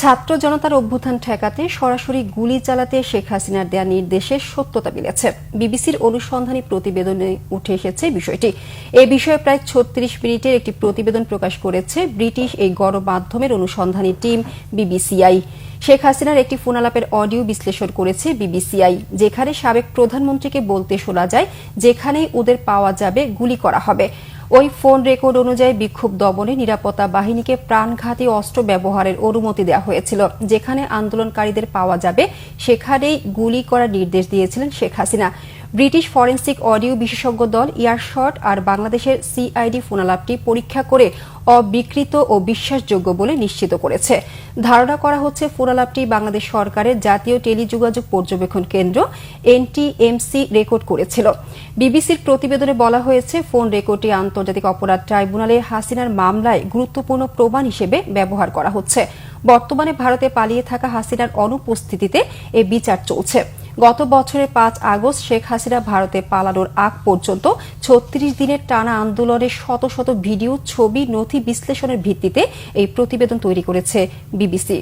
ছাত্র জনতার অভ্যুত্থান ঠেকাতে সরাসরি গুলি চালাতে শেখ হাসিনার দেয়া নির্দেশের সত্যতা মিলেছে। বিবিসির অনুসন্ধানী প্রতিবেদনে উঠে এসেছে বিষয়টি। এ বিষয়ে প্রায় ৩৬ মিনিটের একটি প্রতিবেদন প্রকাশ করেছে ব্রিটিশ এই গণমাধ্যমের অনুসন্ধানী টিম বিবিসিআই। শেখ হাসিনার একটি ফোনালাপের অডিও বিশ্লেষণ করেছে বিবিসিআই, যেখানে সাবেক প্রধানমন্ত্রীকে বলতে শোনা যায়, যেখানেই ওদের পাওয়া যাবে গুলি করা হবে। ওই ফোন রেকর্ড অনুযায়ী বিক্ষোভ দমনে নিরাপত্তা বাহিনীকে প্রাণঘাতী অস্ত্র ব্যবহারের অনুমতি দেওয়া হয়েছিল। যেখানে আন্দোলনকারীদের পাওয়া যাবে সেখানেই গুলি করার নির্দেশ দিয়েছিলেন Sheikh Hasina. British forensic audio বিশেষজ্ঞ দল ইয়ারশট আর বাংলাদেশের সিআইডি ফোনালাপটি পরীক্ষা করে অবিকৃত ও বিশ্বাসযোগ্য বলে নিশ্চিত করেছে। ধারণা করা হচ্ছে ফোনালাপটি বাংলাদেশ সরকারের জাতীয় টেলিযোগাযোগ পর্যবেক্ষণ কেন্দ্র এনটিএমসি রেকর্ড করেছিল। বিবিসির প্রতিবেদনে বলা হয়েছে, ফোন রেকর্ডটি আন্তর্জাতিক অপরাধ ট্রাইব্যুনালে হাসিনার মামলায় গুরুত্বপূর্ণ প্রমাণ হিসেবে ব্যবহার করা হচ্ছে। বর্তমানে ভারতে পালিয়ে থাকা হাসিনার অনুপস্থিতিতে এ বিচার চলছে। গত বছরের ৫ আগস্ট শেখ হাসিনা ভারতে পালানোর আগ পর্যন্ত ৩৬ দিনের টানা আন্দোলনের শত শত ভিডিও, ছবি, নথি বিশ্লেষণের ভিত্তিতে এই প্রতিবেদন তৈরি করেছে বিবিসি।